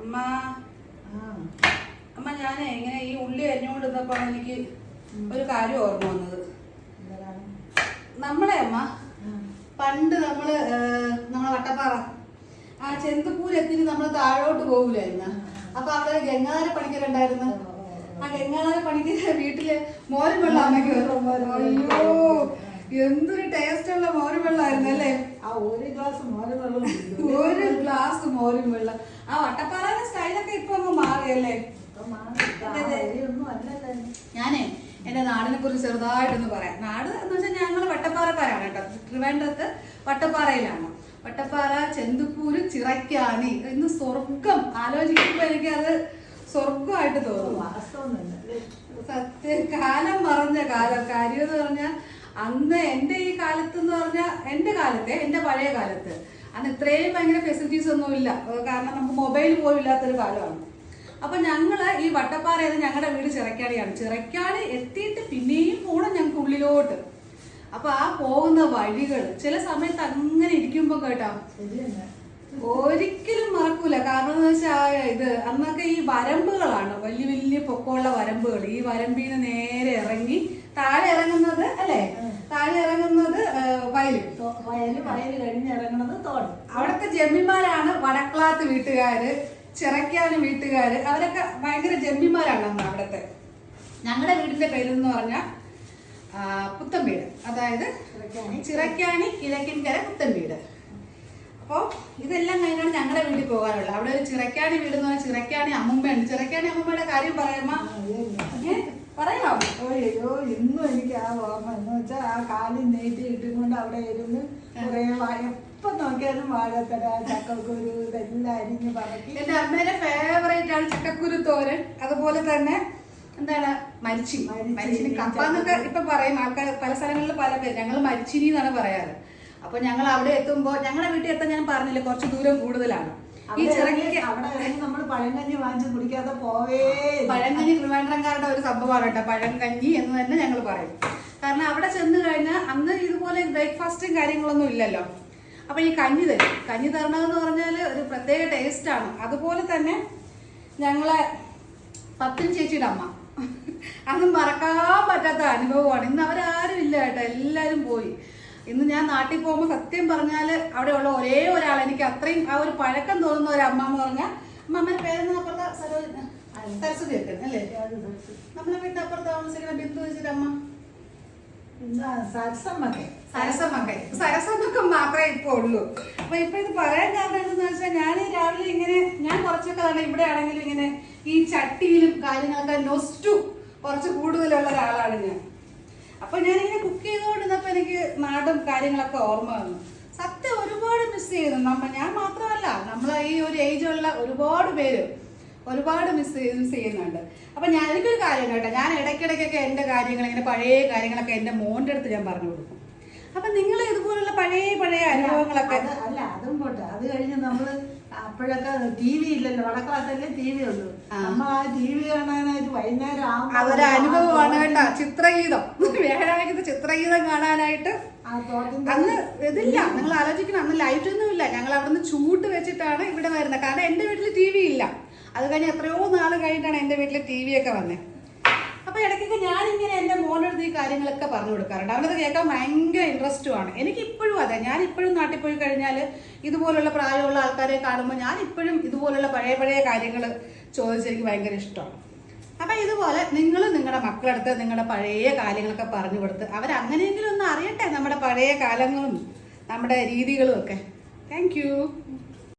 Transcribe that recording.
അമ്മ അമ്മ ഞാനേ ഇങ്ങനെ ഈ ഉള്ളി അരിഞ്ഞുകൊണ്ടിരുന്നപ്പോൾ എനിക്ക് ഒരു കാര്യം ഓർമ്മ വന്നത്. നമ്മളെ അമ്മ പണ്ട് നമ്മളെ വട്ടപ്പാറ ആ ചെന്തപ്പൂരെത്തിന് നമ്മൾ താഴോട്ട് പോകൂലായിരുന്നു. അപ്പൊ അവിടെ ഗംഗാധര പണിക്കരുണ്ടായിരുന്നു. ആ ഗംഗാധര പണിക്കര വീട്ടില് മോരും വെള്ളം അമ്മയ്ക്ക് അയ്യോ എന്തൊരു ടേസ്റ്റ് ഉള്ള മോരും വെള്ളമായിരുന്നു അല്ലേ. ആ ഒരു ഗ്ലാസ് മോരും വെള്ളം ആ വട്ടപ്പാറയുടെ സ്റ്റൈലൊക്കെ ഇപ്പൊ അങ്ങ് മാറിയല്ലേ. ഞാനേ എന്റെ നാടിനെ കുറിച്ച് ചെറുതായിട്ടൊന്ന് പറയാം. നാട് എന്ന് വെച്ചാൽ ഞങ്ങൾ വട്ടപ്പാറക്കാരാണ് കേട്ടോ. ട്രിവാൻഡ്രത്ത് വട്ടപ്പാറയിലാണ്. വട്ടപ്പാറ, ചെന്തപ്പൂര്, ചിറക്കാണി. ഇന്ന് സ്വർഗം ആലോചിക്കുമ്പോ എനിക്കത് സ്വർഗമായിട്ട് തോന്നും. സത്യം കാലം മറഞ്ഞ കാലം. കാര്യം എന്ന് പറഞ്ഞാൽ അന്ന് എൻ്റെ ഈ കാലത്ത് എന്ന് പറഞ്ഞാൽ എൻ്റെ പഴയ കാലത്ത് അന്ന് ഇത്രയും ഭയങ്കര ഫെസിലിറ്റീസ് ഒന്നും ഇല്ല. കാരണം നമുക്ക് മൊബൈൽ പോലും ഇല്ലാത്തൊരു കാലമാണ്. അപ്പൊ ഞങ്ങള് ഈ വട്ടപ്പാറയിൽ ഞങ്ങളുടെ വീട് ചിറക്കാണിയാണ്. ചിറക്കാണി എത്തിയിട്ട് പിന്നെയും പോകണം ഞങ്ങൾക്ക് ഉള്ളിലോട്ട്. അപ്പൊ ആ പോകുന്ന വഴികൾ ചില സമയത്ത് അങ്ങനെ ഇരിക്കുമ്പോ കേട്ടോ ഒരിക്കലും മറക്കൂല. കാരണം എന്ന് വെച്ചാൽ ഇത് അന്നൊക്കെ ഈ വരമ്പുകളാണ്, വലിയ വലിയ പൊക്കമുള്ള വരമ്പുകൾ. ഈ വരമ്പിന്ന് നേരെ ഇറങ്ങി താഴെ ഇറങ്ങുന്നത് അല്ലേ, താഴെ ഇറങ്ങുന്നത് വയല് കഴിഞ്ഞിറങ്ങുന്നത് തോട്. അവിടുത്തെ ജമ്മിമാരാണ് വടക്കളാത്ത് വീട്ടുകാര്, ചിറക്കാന് വീട്ടുകാര്. അവരൊക്കെ ഭയങ്കര ജമ്മിമാരാണ് അന്ന് അവിടുത്തെ. ഞങ്ങളുടെ വീടിന്റെ പേരെന്ന് പറഞ്ഞാൽ പുത്തൻവീട്, അതായത് ചിറക്കാണി കിഴക്കിൻകര പുത്തൻവീട്. അപ്പോൾ ഇതെല്ലാം കഴിഞ്ഞാണ് ഞങ്ങളുടെ വീട്ടിൽ പോകാനുള്ളത്. അവിടെ ഒരു ചിറക്കാണി വീട് എന്ന് പറഞ്ഞാൽ ചിറക്കാണി അമ്മൂമ്മയുണ്ട്. ചിറക്കാണി അമ്മൂമ്മയുടെ കാര്യം പറയാമോ? പറയാമോ? അയ്യോ ഇന്നും എനിക്ക് ആ ഓർമ്മ എന്ന് വെച്ചാൽ ആ കാലിൽ നെയ്റ്റ് ഇട്ടുകൊണ്ട് അവിടെ ഇരുന്ന് കുറെ എപ്പം നോക്കിയാലും വാഴത്തര, ചക്കക്കുരു ഇതെല്ലാം അരിഞ്ഞ് പറക്കി. എന്റെ അമ്മേടെ ഫേവറേറ്റ് ആണ് ചക്കക്കുരു തോരൻ. അതുപോലെ തന്നെ എന്താണ് മരിച്ചിനി കപ്പ എന്നൊക്കെ ഇപ്പൊ പറയും ആൾക്കാർ. പല സ്ഥലങ്ങളിൽ പല പേര്. ഞങ്ങൾ മരിച്ചിനി എന്നാണ് പറയാറ്. അപ്പൊ ഞങ്ങൾ അവിടെ എത്തുമ്പോ ഞങ്ങളുടെ വീട്ടിൽ എത്താൻ ഞാൻ പറഞ്ഞില്ലേ കുറച്ച് ദൂരം കൂടുതലാണ്. ഈ ചിറക്കി അവിടെ നമ്മൾ പഴങ്കഞ്ഞി വാങ്ങിച്ച് കുടിക്കാതെ പോവേ. പഴങ്കഞ്ഞി ട്രിവാൻഡ്രംകാരുടെ ഒരു സംഭവമാണ് കേട്ടോ, പഴങ്കഞ്ഞി എന്ന് തന്നെ ഞങ്ങൾ പറയും. കാരണം അവിടെ ചെന്ന് കഴിഞ്ഞാൽ അന്ന് ഇതുപോലെ ബ്രേക്ക്ഫാസ്റ്റും കാര്യങ്ങളൊന്നും ഇല്ലല്ലോ. അപ്പൊ ഈ കഞ്ഞി തരണമെന്ന് പറഞ്ഞാൽ ഒരു പ്രത്യേക ടേസ്റ്റ് ആണ്. അതുപോലെ തന്നെ ഞങ്ങളെ പത്തിൻ ചേച്ചിയുടെ അമ്മ, അത് മറക്കാൻ പറ്റാത്ത അനുഭവമാണ്. ഇന്ന് അവരാരും ഇല്ല കേട്ടോ, എല്ലാവരും പോയി. ഇന്ന് ഞാൻ നാട്ടിൽ പോകുമ്പോൾ സത്യം പറഞ്ഞാൽ അവിടെയുള്ള ഒരേ ഒരാൾ എനിക്ക് അത്രയും ആ ഒരു പഴക്കം തോന്നുന്ന ഒരു അമ്മ എന്ന് പറഞ്ഞാൽ അമ്മമ്മയുടെ പേരെന്ന് അപ്പുറത്തെ സരസ്വതി ഒക്കെ അല്ലേ, നമ്മളെ വീട്ടിൽ അപ്പുറത്ത് താമസിക്കുന്ന ബിന്ദു വെച്ചിട്ട് അമ്മ സരസമ്മക്ക് മാത്രമേ ഇപ്പൊ ഉള്ളൂ. അപ്പൊ ഇപ്പൊ ഇത് പറയാൻ കാരണം എന്താണെന്ന് വെച്ചാൽ ഞാൻ രാവിലെ ഇങ്ങനെ ഞാൻ കുറച്ചൊക്കെ തന്നെ ഇവിടെ ആണെങ്കിലും ഇങ്ങനെ ഈ ചട്ടിയിലും കാര്യങ്ങളൊക്കെ നൊസ്റ്റു കുറച്ച് കൂടുതലുള്ള ഒരാളാണ് ഞാൻ. അപ്പൊ ഞാനിങ്ങനെ കുക്ക് ചെയ്തുകൊണ്ടിരുന്നപ്പോ എനിക്ക് നാടും കാര്യങ്ങളൊക്കെ ഓർമ്മ വന്നു. സത്യം ഒരുപാട് മിസ് ചെയ്യുന്നു. ഞാൻ മാത്രമല്ല, നമ്മളെ ഈ ഒരു ഏജുള്ള ഒരുപാട് പേര് ഒരുപാട് മിസ് ചെയ്യുന്നുണ്ട്. അപ്പൊ എനിക്കൊരു കാര്യം കേട്ടോ, ഞാൻ ഇടയ്ക്കിടയ്ക്കൊക്കെ എൻ്റെ കാര്യങ്ങൾ ഇങ്ങനെ പഴയ കാര്യങ്ങളൊക്കെ എൻ്റെ മോൻ്റെ അടുത്ത് ഞാൻ പറഞ്ഞു കൊടുക്കും. അപ്പൊ നിങ്ങൾ ഇതുപോലുള്ള പഴയ അനുഭവങ്ങളൊക്കെ അല്ല അതും പോട്ടെ. അത് കഴിഞ്ഞ് നമ്മള് അപ്പോഴൊക്കെ ടി വി ഇല്ലല്ലോ, വടക്കളത്തല്ലേ ടി വി ഉള്ളൂ. നമ്മൾ ആ ടി വി കാണാനായിട്ട് വൈകുന്നേരം അതൊരു അനുഭവമാണ് കേട്ടോ. ചിത്രഗീതം, വ്യാഴാഴ്ച ചിത്രഗീതം കാണാനായിട്ട് അന്ന് ഇതില്ല. നിങ്ങൾ ആലോചിക്കണം, അന്ന് ലൈറ്റ് ഒന്നും ഇല്ല. ഞങ്ങൾ അവിടുന്ന് ചൂട്ട് വെച്ചിട്ടാണ് ഇവിടെ വരുന്നത്. കാരണം എൻ്റെ വീട്ടിൽ ടി വി ഇല്ല. അത് കഴിഞ്ഞ് എത്രയോ നാൾ കഴിഞ്ഞിട്ടാണ് എൻ്റെ വീട്ടിൽ ടി വി ഒക്കെ വന്നത്. അപ്പൊ ഇടയ്ക്കൊക്കെ ഞാനിങ്ങനെ എൻ്റെ മോനടുത്ത് ഈ കാര്യങ്ങളൊക്കെ പറഞ്ഞു കൊടുക്കാറുണ്ട്. അവനത് കേൾക്കാൻ ഭയങ്കര ഇൻട്രസ്റ്റുമാണ്. എനിക്കിപ്പോഴും അതെ, ഞാൻ ഇപ്പോഴും നാട്ടിൽ പോയി കഴിഞ്ഞാൽ ഇതുപോലുള്ള പ്രായമുള്ള ആൾക്കാരെ കാണുമ്പോൾ ഞാൻ ഇപ്പോഴും ഇതുപോലുള്ള പഴയ കാര്യങ്ങൾ ചോദിച്ചെനിക്ക് ഭയങ്കര ഇഷ്ടമാണ്. അപ്പൊ ഇതുപോലെ നിങ്ങൾ നിങ്ങളുടെ മക്കളടുത്ത് നിങ്ങളുടെ പഴയ കാര്യങ്ങളൊക്കെ പറഞ്ഞു കൊടുത്ത് അവരങ്ങനെയെങ്കിലും ഒന്ന് അറിയട്ടെ നമ്മുടെ പഴയ കാലങ്ങളും നമ്മുടെ രീതികളും ഒക്കെ. Thank you.